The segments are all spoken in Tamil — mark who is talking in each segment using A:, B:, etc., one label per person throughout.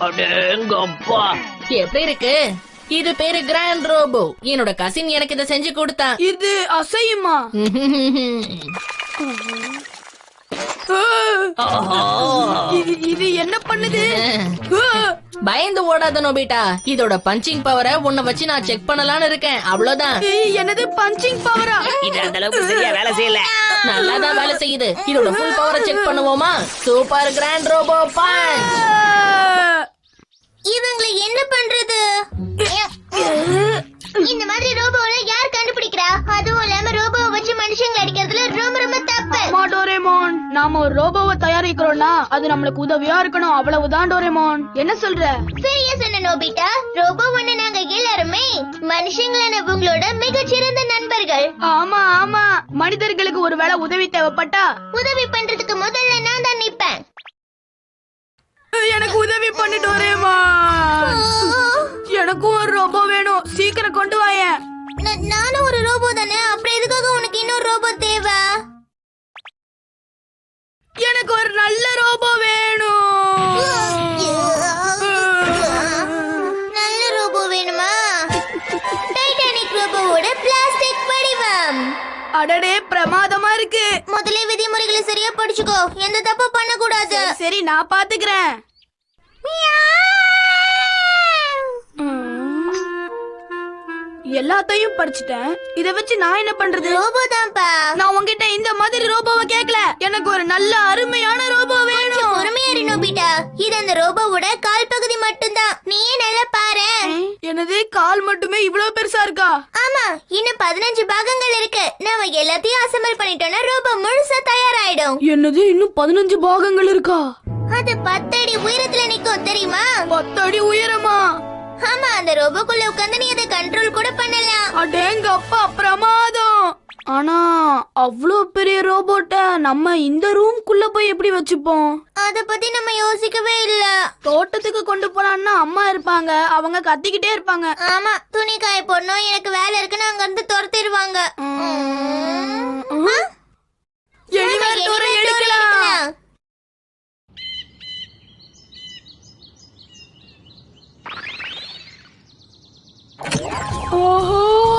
A: அடேங்கப்பா,
B: எப்படி இருக்கு? இது பேரு கிராண்ட் ரோபோ. என்னோட கசின் எனக்கு இதை செஞ்சு கொடுத்தான்.
C: இது அசையுமா? இது என்ன பண்ணுது?
B: பயந்து ஓடாத நோபிட்டா, இதோட பஞ்சிங் பவரை உன்னை வச்சு நான் செக் பண்ணலாம்னு இருக்கேன். அவ்வளவுதான்.
C: என்னது பஞ்சிங் பவரா?
A: இது அந்த அளவுக்கு சரியா வேலை செய்யல.
B: நல்லாதான் வேலை செய்யுது. இதோட ஃபுல் பவரை செக் பண்ணுவோமா? Super grand robo punch.
D: இவங்களை என்ன பண்றது? இந்த மாதிரி ரோபோவை யார் கண்டுபிடிக்கிறா? அதுவும் இல்லாம ரோபோவை வச்சு மனுஷங்களை அடிக்கிறதுல ரொம்ப ரொம்ப தப்பு.
C: டோரேமான், நாம ஒரு ரோபோவை தயாரிக்கிறோம்னா அது நம்மளுக்கு உதவியா இருக்கணும், அவ்வளவுதான் டோரேமான். என்ன சொல்ற?
D: சரியா சொன்ன நோபிட்டா. ரோபோ ஒண்ணு நாங்க எல்லாருமே மனுஷங்களான உங்களோட மிகச்சிறந்த நண்பர்கள்.
C: ஆமா ஆமா, மனிதர்களுக்கு ஒருவேளை உதவி தேவைப்பட்டா
D: உதவி பண்றதுக்கு முதல்ல நான் தான் நிப்பேன்.
C: எனக்கு உதவி பண்ணு டோரேமான். எனக்கும் ஒரு ரோபோ வேணும், சீக்கிரம் கொண்டு வாயேன்.
D: நானும் ஒரு ரோபோ தானே, அப்புறம் எதுக்காக உனக்கு இன்னொரு ரோபோ தேவை?
C: எனக்கு ஒரு நல்ல ரோபோ வேணும்.
D: நல்ல ரோபோ வேணுமா? டைட்டானிக் ரோபோவோட பிளாஸ்டிக் வடிவம்.
C: அடடே, பிரமாதமா இருக்கு.
D: முதல்ல விதிமுறைகளை சரியா படிச்சுக்கோ, எந்த தப்பு பண்ண கூடாது.
C: சரி, நான் பாத்துக்கிறேன். எல்லாத்தையும் படிச்சுட்டேன். இத வச்சு நான் என்ன பண்றது?
D: ரோபோ தான்ப்பா.
C: நான் உன்கிட்ட இந்த மாதிரி ரோபோவை கேட்கல. எனக்கு ஒரு நல்ல அருமையான ரோபோ வேணும்.
D: பொறுமையா இரு நோபிட்டா. இது அந்த ரோபோவோட கால் பகுதி மட்டும்தான். நீயே நல்லா பாரு.
C: எனது கால் மட்டுமே இவ்வளவு பெருசா இருக்கா?
D: ஆமா, இன்னும் 15 பாகங்கள் இருக்கு. நாம எல்லாத்தையும் அசெம்பிள் பண்ணிட்டோம்னா ரோபோ முழுசா தயாராயிடும்.
C: என்னது, இன்னும் 15 பாகங்கள் இருக்கா?
D: அது 10 அடி உயரத்துல நிக்கும், தெரியுமா?
C: 10 அடி உயரமா?
D: ஆமா, அந்த ரோபோக்குள்ள உட்கார்ந்து நீ அதை கண்ட்ரோல் கூட பண்ணலாம்.
C: அடேங்க அப்பா, பிரமாதம். ஆனா அவ்வளோ பெரிய ரோபோட்ட நம்ம இந்த ரூம்குள்ள போய் எப்படி வச்சுப்போம்?
D: அத பத்தி நம்ம யோசிக்கவே இல்ல.
C: தோட்டத்துக்கு கொண்டு போனான்னா அம்மா இருப்பாங்க, அவங்க கத்திக்கிட்டே இருப்பாங்க.
D: ஆமா, துணி காய போடணும், எனக்கு வேலை இருக்குன்னு அங்க இருந்து துரத்திடுவாங்க.
C: எடுக்கலாம்.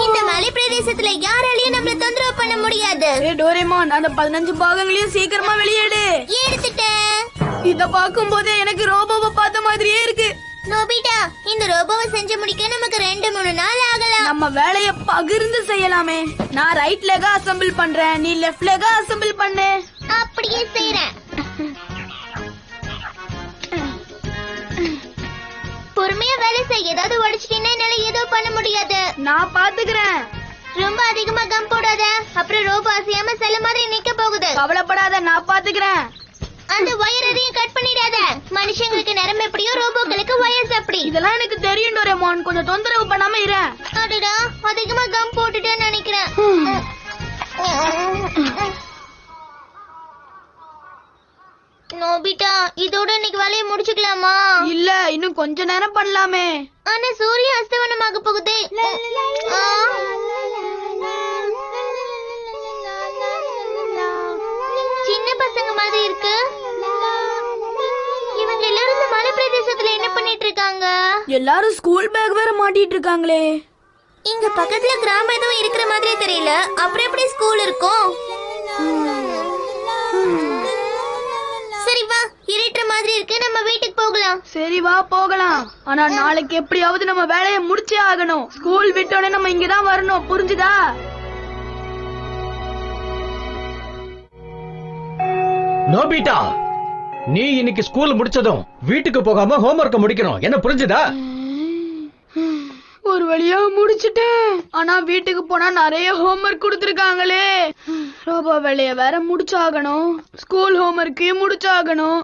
D: இந்த மலை பிரதேசத்துல யாராலையும் நம்மள தொந்தரவு பண்ண முடியாது.
C: டோரேமான், அந்த 15 பாகங்களையும் சீக்கிரமா வெளியேடு.
D: எடுத்துட்டேன்.
C: இத பாக்கும் போதே எனக்கு ரோபோவை பார்த்த மாதிரியே இருக்கு.
D: நோபிட்டா, இந்த ரோபோவை செஞ்சு முடிக்க நமக்கு 2-3 நாள் ஆகலாம்.
C: நம்ம வேலைய பகிர்ந்து செய்யலாமே. நான் ரைட் லெகா அசெம்பிள் பண்றேன், நீ லெஃப்ட் லெகா அசெம்பிள் பண்ணு.
D: அப்படியே செய்றேன். பொறுமையா வேலை செய்ய. ஏதாவது உடைச்சிட்டீங்கன்னா என்னால ஏதோ பண்ண முடியாது.
C: நான் பாத்துக்கிறேன்.
D: ரொம்ப அதிகமா கம் போடாத, அப்புறம் ரோபோ அசையாம சில மாதிரி நிக்க போகுது.
C: கவலைப்படாத, நான் பாத்துக்கிறேன்.
D: அந்த வயர் எதையும் கட் பண்ணிடாத. மனுஷங்களுக்கு நரம்பு எப்படியோ ரோபோக்களுக்கு வயர்ஸ் அப்படி.
C: இதெல்லாம் எனக்கு தெரியும் டோரேமான், கொஞ்சம் தொந்தரவு பண்ணாம இரு.
D: அடடா, அதிகமா கம் போட்டுட்டேன்னு நினைக்கிறேன். நோபிட்டா, இதோட இன்னைக்கு வேலையை முடிச்சுக்கலாமா?
C: இல்ல, இன்னும் கொஞ்ச நேரம் பண்ணலாமே.
D: ஆனா சூரிய அஸ்தமனமாக போகுதே. சின்ன பசங்க மாதிரி இருக்கு. இவங்க எல்லாரும் இந்த மலை பிரதேசத்துல என்ன பண்ணிட்டு இருக்காங்க?
C: எல்லாரும் ஸ்கூல் பேக் வேற மாட்டிட்டு இருக்காங்களே.
D: இங்க பக்கத்துல கிராமம் எதுவும் இருக்கிற மாதிரி தெரியல. அப்புறம் எப்படி ஸ்கூல் இருக்கும்? சரி வா, இருட்டுற மாதிரி இருக்கு, நம்ம வீட்டுக்கு போகலாம்.
C: சரி வா, போகலாம். ஆனா நாளைக்கு எப்படியாவது நம்ம வேலையை முடிச்சே ஆகணும். ஸ்கூல் விட்டோடனே நம்ம இங்கதான் வரணும், புரிஞ்சுதா?
E: நோபிட்டா, நீ இன்னைக்கு ஸ்கூல் முடிச்சதும் வீட்டுக்கு போகாம ஹோம்வொர்க் முடிக்கணும், என்ன புரிஞ்சுதா?
C: ஒரு வழியா முடிச்சிட்டேன். ஆனா வீட்டுக்கு போனா நிறைய ஹோம்வொர்க் கொடுத்திருக்காங்களே. ரோபோ வேலைய வேற முடிச்சாகணும், ஸ்கூல் ஹோம்வொர்க்கையும் முடிச்சாகணும்.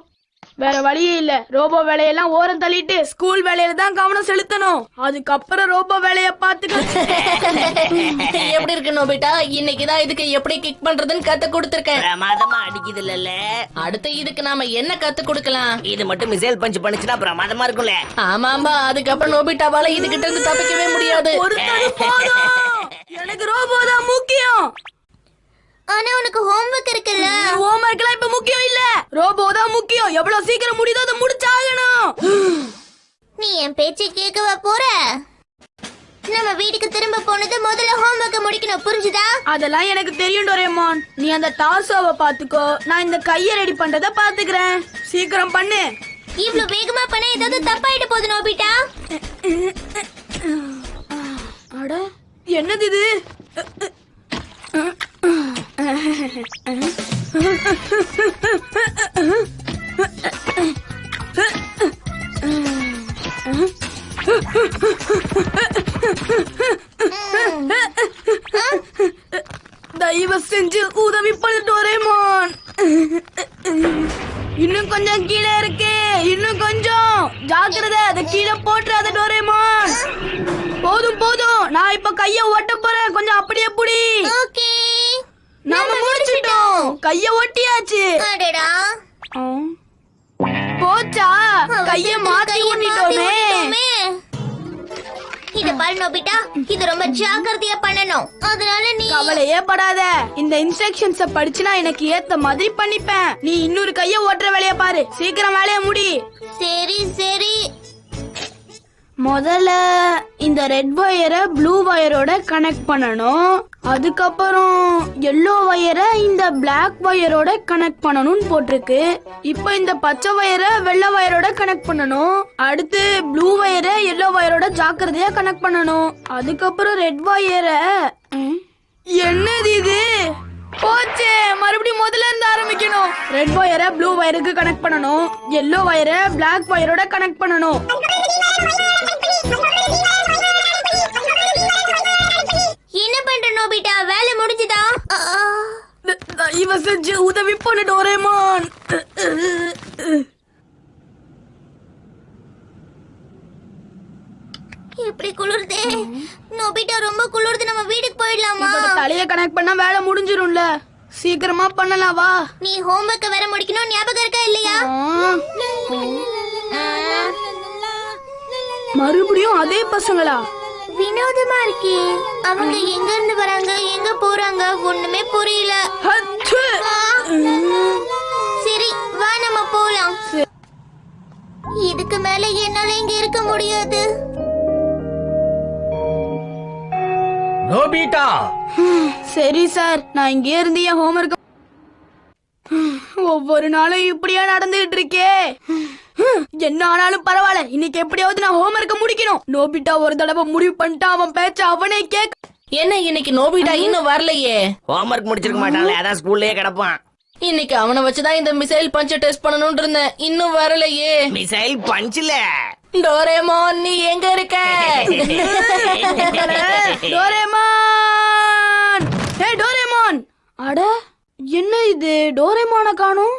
C: வேற வழியே இல்ல. ரோபோ வேலையெல்லாம் ஓரம் தள்ளிட்டு ஸ்கூல் வேலையில தான் கவனம் செலுத்தணும். அதுக்கப்புறம் ரோபோ வேலைய பாத்துக்க.
B: எப்படி இருக்கு நோபிட்டா? இன்னைக்குதான் இதுக்கு எப்படி கிக் பண்றதுன்னு கத்து கொடுத்திருக்கேன்.
A: பிரமாதமா அடிக்குது இல்ல?
B: அடுத்து இதுக்கு நாம என்ன கத்து கொடுக்கலாம்?
A: இது மட்டும் மிசைல் பஞ்ச் பண்ணுச்சுன்னா பிரமாதமா இருக்கும்ல.
B: ஆமாம்பா, அதுக்கப்புறம் நோபிட்டாவால இதுகிட்ட இருந்து தப்பிக்கவே முடியாது.
C: எனக்கு ரோபோ தான் முக்கியம்.
D: ஆனா உனக்கு ஹோம்வொர்க் இருக்குல்ல.
C: ஹோம்வொர்க் எல்லாம் இப்ப முக்கியம் இல்ல, ரோபோ தான் முக்கியம். எவ்வளவு சீக்கிரம் முடியுதோ அதை முடிச்சாகணும்.
D: நீ என் பேச்சை கேட்கவா போற? நம்ம வீட்டுக்கு திரும்ப போனது முதல்ல ஹோம்வொர்க்க முடிக்கணும், புரிஞ்சுதா?
C: அதெல்லாம் எனக்கு தெரியும் டோரேமான். நீ அந்த டார்சோவை பாத்துக்கோ, நான் இந்த கைய ரெடி பண்றத பாத்துக்கிறேன். சீக்கிரம் பண்ணு.
D: இவ்ளோ வேகமா பண்ண ஏதாவது தப்பாயிட்டு போகுது நோபிட்டா.
C: அட என்னது இது? தயவு செஞ்சு உதவி பண்ணு டோரேமான். இன்னும் கொஞ்சம் கீழே இருக்கு, இன்னும் கொஞ்சம். ஜாக்கிரதை, அதை கீழே போட்டுறாத டோரேமான். போதும் போதும், நான் இப்ப கைய ஒட்ட போறேன். கொஞ்சம் அப்படியே புடி.
D: ஓகே,
C: நாம முடிச்சிட்டோம். கைய ஒட்டியாச்சு.
D: அடடா,
C: போச்சா? கைய மாத்தி ஊட்டிட்டோமே.
D: இத பாரு நோபிட்டா, இது ரொம்ப ஜாக்கிரதையா பண்ணணும். அதனால நீ
C: கவலையே படாத. இந்த இன்ஸ்ட்ரக்ஷன்ஸ படிச்சுனா எனக்கு ஏத்த மாதிரி பண்ணிப்பேன். நீ இன்னொரு கைய ஓட்டுற வேலைய பாரு. சீக்கிரம் வேலைய முடி.
D: சரி சரி.
C: முதல்ல இந்த ரெட் வயரை ப்ளூ வயரோட கனெக்ட் பண்ணணும். அதுக்கப்புறம் எல்லோ வயரை இந்த பிளாக் வயரோட கனெக்ட் பண்ணணும்னு போட்டிருக்கு. இப்போ இந்த பச்சை வயரை வெள்ளை வயரோட கனெக்ட் பண்ணணும். அடுத்து ப்ளூ வயரை எல்லோ வயரோட ஜாக்கிரதையா கனெக்ட் பண்ணணும். அதுக்கப்புறம் ரெட் வயரை என்னது இது? போச்சே, மறுபடியும் முதல்ல இருந்து ஆரம்பிக்கணும். ரெட் வயரை ப்ளூ வயருக்கு கனெக்ட் பண்ணணும். எல்லோ வயரை பிளாக் வயரோட கனெக்ட் பண்ணணும்.
D: என்ன பண்ற நோபிட்டா? வேலை முடிஞ்சுதா?
C: தயவு செஞ்சு உதவி பண்ணு டோரேமான்.
D: எப்படி குளிருதே. நோபிட்டா ரொம்ப குளிருது, நம்ம வீட்டுக்கு போயிடலாமா?
C: தலைய கனெக்ட் பண்ணா வேலை முடிஞ்சிரும்ல. சீக்கிரமா பண்ணலாம் வா.
D: நீ ஹோம்வொர்க்க வேற முடிக்கணும், ஞாபகம் இருக்கா இல்லையா?
C: மறுபடியும் அதே பசங்களா?
D: வினோதமா இருக்கே. அவங்க எங்க இருந்து வராங்க, எங்க போறாங்க, ஒண்ணுமே புரியல. சரி வா, நம்ம போலாம். இதுக்கு மேல என்னால இங்க இருக்க முடியாது.
E: நோபிட்டா,
C: சரி சார், நான் இங்கே இருந்து என் ஹோம்வொர்க். ஒவ்வொரு நாளும் இப்படியா நடந்துட்டு இருக்கே. என்ன ஆனாலும் பரவாயில்ல, இன்னைக்கு எப்படியாவது நான் ஹோம்வொர்க்க முடிக்கணும். நோபிட்டா ஒரு தடவை முடிவு பண்ணிட்டா அவன் பேச்ச அவனே கேட்க.
B: என்ன இன்னைக்கு நோபிட்டா இன்னும் வரலையே?
A: ஹோம்வொர்க் முடிச்சிருக்க மாட்டாங்களே, அதான் ஸ்கூல்லயே கிடப்பான்.
B: இன்னைக்கு அவனை வச்சுதான் இந்த மிசைல் பஞ்ச டெஸ்ட் பண்ணணும்னு இருந்தேன். இன்னும் வரலையே.
A: மிசைல் பஞ்சில
B: டோரேமான், நீ எங்க இருக்க?
C: டோரேமான், ஹே டோரேமான். அட என்ன இது? டோரேமான காணோம்.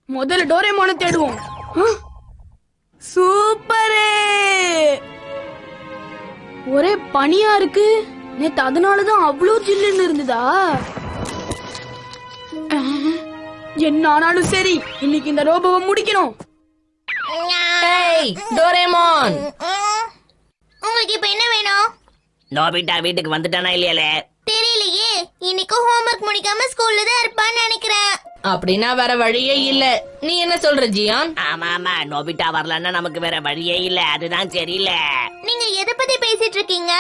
C: முதல்ல டோரேமான தேடுவோம். சூப்பரே, ஒரே பனியா இருக்கு. நேத்து அதனாலதான் அவ்வளவு ஜில்லுன்னு இருந்ததா? என்ன ஆனாலும் சரி, இன்னைக்கு இந்த ரோபோவை முடிக்கணும்.
B: ஏய் டோரேமான்,
D: உங்களுக்கு இப்ப என்ன வேணும்?
A: நோபிட்டா வீட்டுக்கு வந்துட்டானா இல்லையாலே
D: தெரியலையே. இன்னைக்கு ஹோம்வொர்க் முடிக்காம ஸ்கூல்ல தான் இருப்பான்னு நினைக்கிறேன்.
B: அப்படின்னா வேற வழியே இல்ல. நீ என்ன சொல்ற ஜியான்?
A: ஆமா ஆமா, நோபிட்டா வரலன்னா நமக்கு வேற வழியே இல்ல. அதுதான் தெரியல.
D: நீங்க எதை பத்தி பேசிட்டு இருக்கீங்க?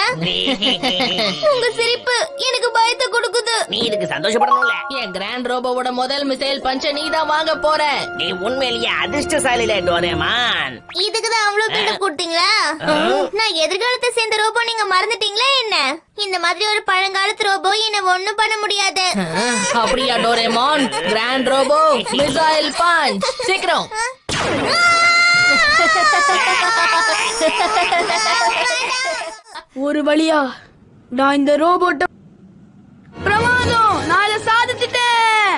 D: உங்க சிரிப்பு எனக்கு பயத்தை கொடுக்குது.
A: நீ இதுக்கு சந்தோஷப்படணும்ல.
B: என் கிராண்ட் ரோபோவோட முதல் மிசைல் பஞ்ச நீ தான் வாங்க போற.
A: நீ உண்மையிலேயே அதிர்ஷ்டசாலில டோரேமான்.
D: இதுக்குதான் அவ்வளவு பில்டப் கொடுத்தீங்களா? நான் எதிர்காலத்தை சேர்ந்த ரோபோ, நீங்க மறந்துட்டீங்களா என்ன? இந்த மாதிரி ஒரு பழங்காலத்து ரோபோ என்ன ஒண்ணும் பண்ண முடியாது.
B: அப்படியா Doraemon? Grand robo missile punch, சீக்கிரம்.
C: ஒரு வழியா நான் இந்த ரோபோட்ட பிரமாதம், நான் இதை சாதிச்சிட்டேன்.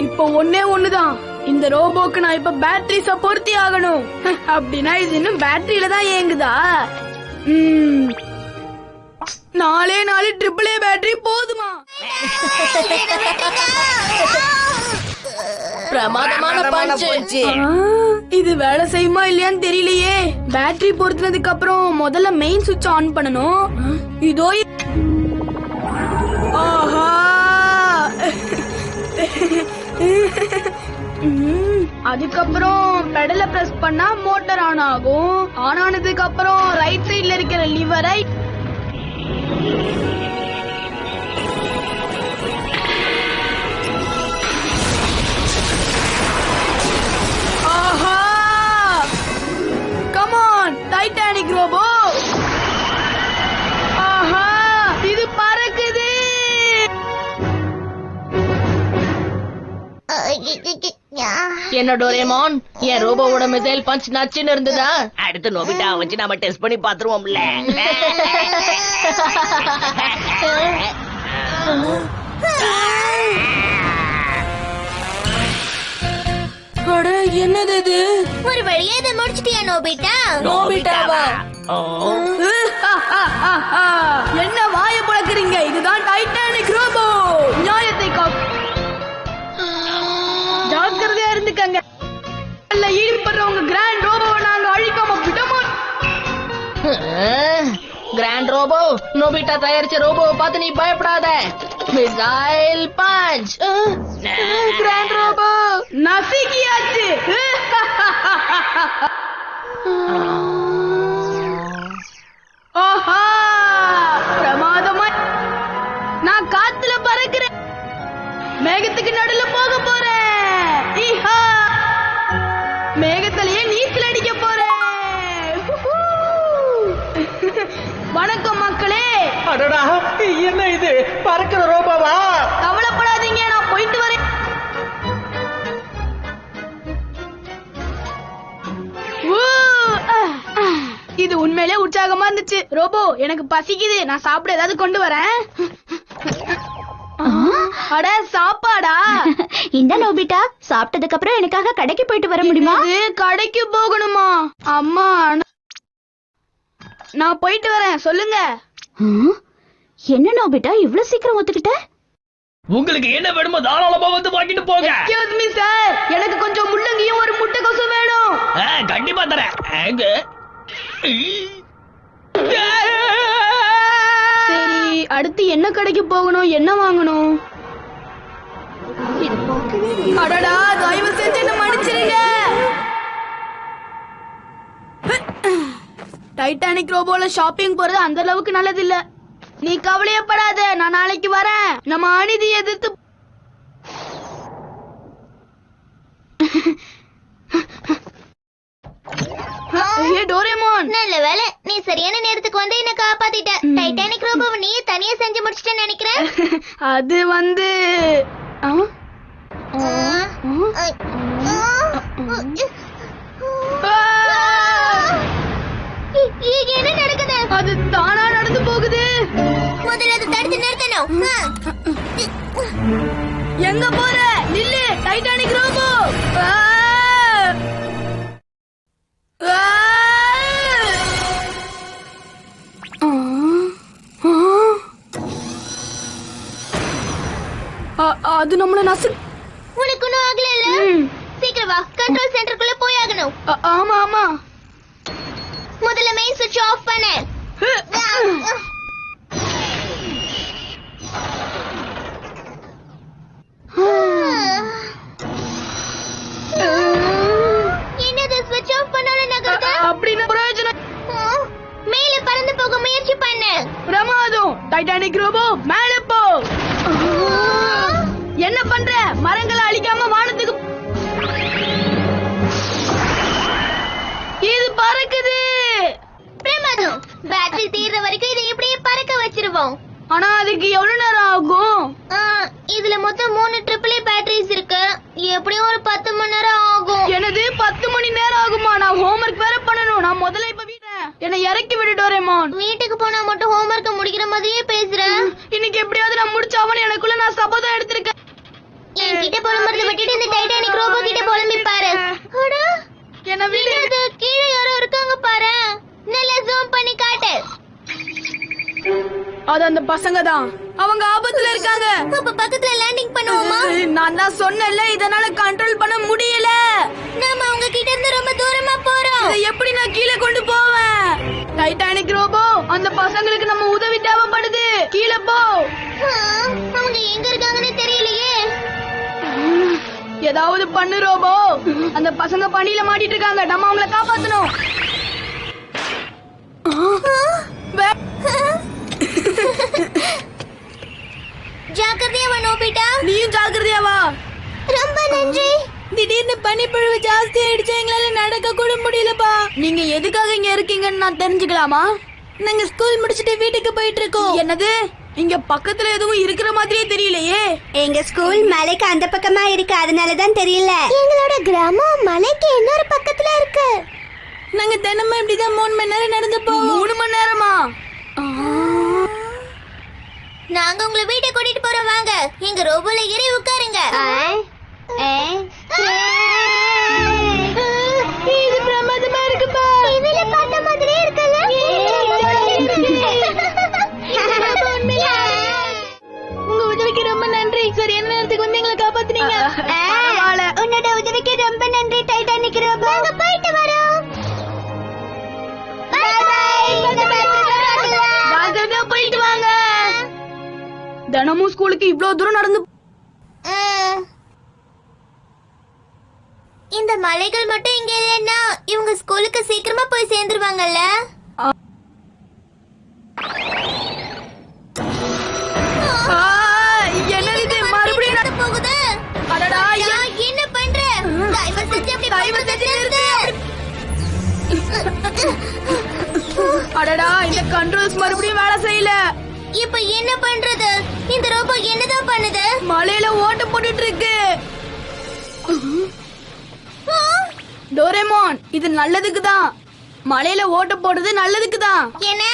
C: இப்ப ஒன்னே ஒண்ணுதான், இந்த ரோபோக்கு நான் இப்ப பேட்டரிஸ பொருத்தி ஆகணும். அப்படின்னா இது இன்னும் பேட்டரியில தான் இயங்குதா? 4 AAA பேட்டரி போதுமா?
B: பிரமாதமான பஞ்ச்.
C: இது வேலை செய்யுமா இல்லையான்னு தெரியலையே. பேட்டரி பொருத்தினதுக்கு அப்புறம் முதல்ல மெயின் சுவிட்ச் ஆன் பண்ணணும். இதோ ஆஹா, அதுக்கப்புறம் பெடல பிரஸ் பண்ணா மோட்டார் ஆன் ஆகும். ஆன் ஆனதுக்கு அப்புறம் ரைட் சைடுல இருக்கிற லிவரை ஆஹா, கம் ஆன் டைட்டானிக் ரோபோ. ஆஹா, இது பறக்குது.
B: என்ன டோரேமான், என் ரோபோவோட மிசைல் பஞ்ச் நச்சுன்னு இருந்ததா?
A: அடுத்து நோபிட்டா வச்சு நாம டெஸ்ட் பண்ணி பாத்துருவோம்ல.
B: அட, என்னது இது?
D: ஒரு வழியா இதை முடிச்சிட்டியா நோபிட்டா?
B: நோபிட்டாவா?
A: ஓ,
C: என்ன வாய பழக்கிறீங்க? இதுதான் டைட்டானிக் ரோபோ. நியாயத்தை ஜாக்கிரதையா இருந்துக்கங்க. ஈடுபடுறவங்க கிராண்ட் ரோபோவை நாங்க அழிக்காம விடமாட்டோம்.
B: கிராண்ட் ரோபோ, நோபிட்டா தயாரிச்ச ரோபோவை பார்த்து நீ பயப்படாத. Missile punch.
C: கிராண்ட் ரோபோ நசுக்கியாச்சு. ஆஹா, பிரமாதமா நான் காத்துல பறக்கிறேன். மேகத்துக்கு நடுல போக போறேன். ஈஹா, மேகத்திலேயே நீச்சல் அடிக்க போறேன். வணக்கம் மக்களே.
E: அடடா, என்ன இது? பறக்கிற ரோபோவா?
C: கவலைப்படாதீங்க, நான் போயிட்டு வரேன். ஊ, இது உண்மையிலே உற்சாகமா இருந்துச்சு. ரோபோ, எனக்கு பசிக்குது, நான் சாப்பிட ஏதாவது கொண்டு வரேன். அட, சாப்பாடா?
F: இந்த நோபிட்டா, சாப்பிட்டதுக்கு அப்புறம் எனக்காக கடைக்கு போயிட்டு வர முடியுமா?
C: இது கடைக்கு போகணுமா? அம்மா, நான் போயிட்டு வரேன். சொல்லுங்க.
F: என்ன நோபிட்டா இவ்ளோ சீக்கிரம் ஒத்துக்கிட்ட?
E: உங்களுக்கு என்ன வேணுமோ தாராளமா வந்து வாங்கிட்டு போங்க.
C: எக்ஸ்கியூஸ் மீ சார், எனக்கு கொஞ்சம் முள்ளங்கியும் ஒரு முட்டைக்கோசும் வேணும்.
E: கண்டிப்பா தரேன். எங்க?
C: சரி, அடுத்து என்ன கடைக்கு போகணும், என்ன வாங்கணும்? அடடா, தயவு செஞ்சு என்ன மன்னிச்சிருங்க. டைட்டானிக் ரோபோல ஷாப்பிங் போறது அந்த அளவுக்கு நல்லது இல்ல. நீ கவலையப்படாத, நான் நாளைக்கு வரேன். நம்ம அநீதி எதிர்த்து டோரேமான்.
D: நல்ல வேலை, நீ சரியான நேரத்துக்கு வந்து என்ன காப்பாத்திட்ட. டைட்டானிக் ரோபோவை நீ தனியா செஞ்சு முடிச்சிட்டேன்னு நினைக்கிறேன்.
C: அது வந்து
D: என்ன நடக்குது?
C: அது தானா நடந்து போகுது.
D: முதல்ல அதை தடுத்து நிறுத்தணும்.
C: எங்க போற? நில்லு டைட்டானிக் ரோபோ. அது நம்மள
D: உனக்கு ஒன்னும் ஆகல? சீக்கிரம் வா, கண்ட்ரோல் சென்டருக்குள்ள போயாகணும்.
C: ஆமா ஆமா.
D: முதல்ல மெயின் சுவிட்ச் ஆஃப் பண்ணு. என்னது சுவிட்ச் ஆஃப் பண்ணாலும் நகருது?
C: அப்படின்னு பிரயோஜனம்.
D: மேல பறந்து போக முயற்சி பண்ணு.
C: பிரமாதம். டைட்டானிக் ரோபோ மேல போ. என்ன பண்ற? மரங்களை அழிக்காம வானத்துக்கு. இது பறக்குது.
D: பிரமாதம். பேட்டரி தீர்ற வரைக்கும் இதை இப்படியே பறக்க வச்சிருவோம்.
C: ஆனா அதுக்கு எவ்வளவு நேரம் ஆகும்?
D: இதுல மொத்தம் 3 AAA பேட்டரிஸ் இருக்கு. எப்படியும் ஒரு 10 மணி நேரம் ஆகும்.
C: எனது 10 மணி நேரம் ஆகுமா? நான் ஹோம்வொர்க் வேற பண்ணணும். நான் முதல்ல இப்ப என்னை இறக்கி விடு டோரேமான்.
D: வீட்டுக்கு போனா மட்டும் ஹோம்வொர்க்க முடிக்கிற மாதிரியே பேசுறேன்.
C: இன்னைக்கு எப்படியாவது நான் முடிச்சாவன்னு எனக்குள்ள நான் சபதம் எடுத்திருக்கேன்.
D: என்கிட்ட புலம்புறத விட்டுட்டு இந்த டைட்டானிக் ரோபோ கிட்ட புலம்பி பாரு.
C: என்ன வீடு
D: கீழே யாரோ இருக்காங்க பாரு. நல்லா ஜூம் பண்ணி காட்டு.
C: அது அந்த பசங்க தான். அவங்க ஆபத்துல இருக்காங்க.
D: அப்ப பக்கத்துல லேண்டிங் பண்ணுவோமா?
C: நான் தான் சொன்னேன்ல, இதனால கண்ட்ரோல் பண்ண முடியல.
D: நாம அவங்க கிட்ட இருந்து ரொம்ப தூரமா போறோம்.
C: இதை எப்படி நான் கீழே கொண்டு போவேன்? டைட்டானிக் ரோபோ, அந்த பசங்களுக்கு நம்ம உதவி தேவைப்படுது. கீழே போ.
D: அவங்க எங்க இருக்காங்கன்னு தெரியலையே.
C: ஏதாவது பண்ணு ரோபோ. அந்த பசங்க பணியில மாட்டிட்டு இருக்காங்க, நம்ம அவங்கள காப்பாத்தணும்.
D: ஜாக்கிரதையா நோபிட்டா.
C: நீயும் ஜாக்கிரதையா வா.
D: ரொம்ப நன்றி.
C: திடீர்னு பனிப்பொழிவு ஜாஸ்தி ஆயிடுச்சு, எங்களால நடக்க கூட முடியலப்பா. நீங்க எதுக்காக இங்க இருக்கீங்கன்னு நான் தெரிஞ்சுக்கலாமா? நாங்க ஸ்கூல் முடிச்சிட்டு வீட்டுக்கு போயிட்டு இருக்கோம். என்னது? இங்க பக்கத்துல எதுவும் இருக்கிற மாதிரியே தெரியலையே.
F: எங்க ஸ்கூல் மலைக்கு அந்த பக்கமா இருக்கு, அதனாலதான் தெரியல.
D: எங்களோட கிராமம் மலைக்கு இன்னொரு பக்கத்துல இருக்கு.
C: நாங்க தினமும் இப்படிதான் 3 மணி நேரம் நடந்து போவோம். 3 மணி நேரமா?
D: நாங்க உங்களை வீட்டை கூட்டிட்டு போறோம், வாங்க. எங்க ரோபோல ஏறி உட்காருங்க.
C: இது பிரமாதமா இருக்குப்பா.
D: இதுல பார்த்த மாதிரியே இருக்குல்ல?
C: உங்க உதவிக்கு ரொம்ப நன்றி. சரியான நேரத்துக்கு வந்து எங்களை காப்பாத்துனீங்க.
F: உன்னோட உதவிக்கு ரொம்ப நன்றி டைட்டானிக் ரோபோ.
D: நாங்க போயிட்டு வரோம். பை
C: ஜாக்கிரதையா போயிட்டு வாங்க. தினமும் ஸ்கூலுக்கு இவ்வளவு தூரம் நடந்து
D: இந்த மலைகள் மட்டும் இங்க இல்லைன்னா இவங்க ஸ்கூலுக்கு சீக்கிரமா போய் சேர்ந்துருவாங்கல்ல.
C: என்னது இது? மறுபடியும்
D: நடந்து போகுது.
C: அடடா,
D: நான் என்ன பண்றேன்? தயவு செஞ்சு அப்படி போகாத, நிறுத்து.
C: அடடா, இந்த கண்ட்ரோல்ஸ் மறுபடியும் வேலை செய்யல.
D: இப்ப என்ன பண்றது? இந்த ரோபோ என்னதான் பண்ணுது?
C: மலையில ஓட்ட போட்டுட்டு இருக்கு. டோரேமான், இது நல்லதுக்கு தான். மலையில ஓட்ட போடுறது நல்லதுக்கு தான்.
D: என்ன?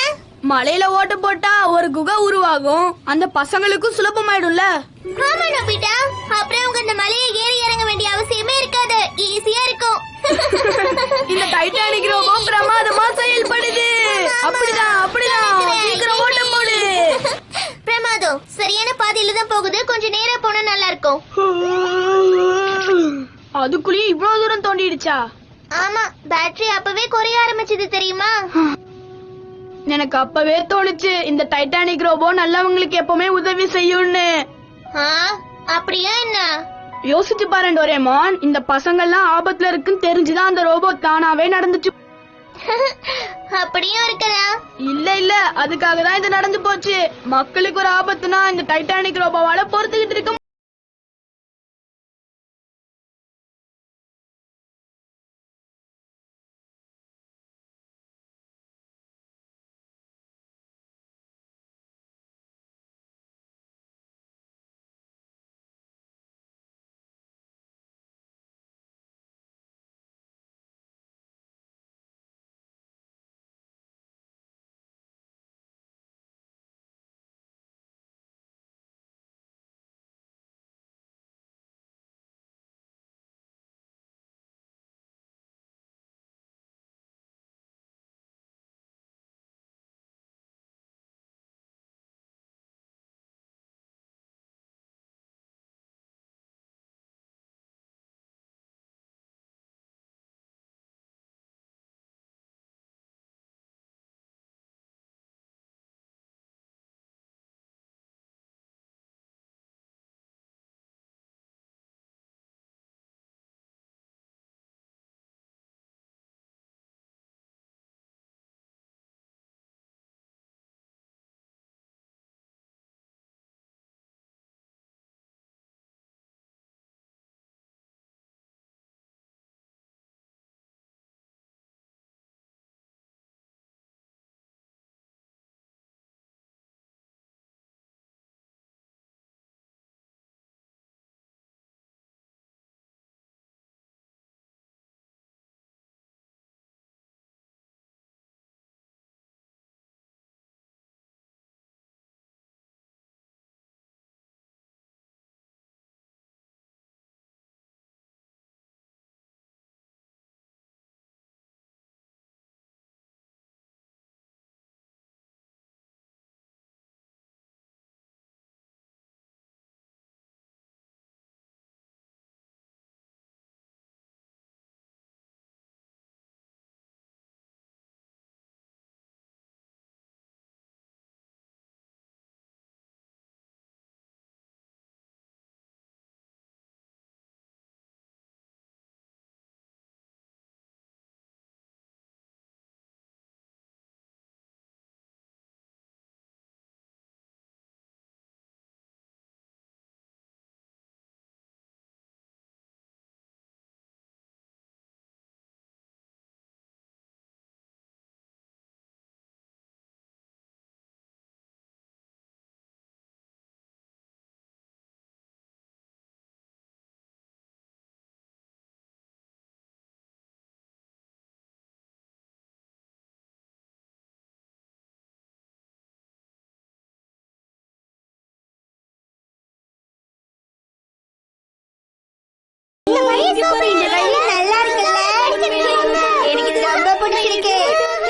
C: மலையில ஓட்ட போட்டா ஒரு குகை உருவாகும், அந்த பசங்களுக்கும் சுலபமாயிடும்ல.
D: ஆமா நோபிட்டா, அப்புறம் அவங்க இந்த மலையை ஏறி இறங்க வேண்டிய அவசியமே இருக்காது, ஈஸியா இருக்கும்.
C: இந்த டைட்டானிக் ரோபோ பிரமாதமா செயல்படுது. அப்படிதான் அப்படிதான், சீக்கிரம் ஓட்ட போடு.
D: பிரமாதம், சரியான பாதையில தான் போகுது, கொஞ்சம் நேரா போனா நல்லா இருக்கும்.
C: அதுக்குள்ளேயே இவ்வளவு தூரம் தோண்டிடுச்சா?
D: ஆமா, பேட்டரி அப்பவே குறைய ஆரம்பிச்சது தெரியுமா?
C: எனக்கு அப்பவே தோணுச்சு இந்த டைட்டானிக் ரோபோ நல்லவங்களுக்கு எப்பவுமே உதவி செய்யும்னு.
D: அப்படியா என்ன?
C: யோசிச்சு பாரு டோரேமான், இந்த பசங்க எல்லாம் ஆபத்துல இருக்குன்னு தெரிஞ்சுதான் அந்த ரோபோ தானாவே நடந்துச்சு.
D: அப்படியும் இருக்கலாம்.
C: இல்ல இல்ல, அதுக்காக தான் இது நடந்து போச்சு. மக்களுக்கு ஒரு ஆபத்துனா இந்த டைட்டானிக் ரோபோவால பொறுத்துக்கிட்டு இருக்க
F: போறீங்க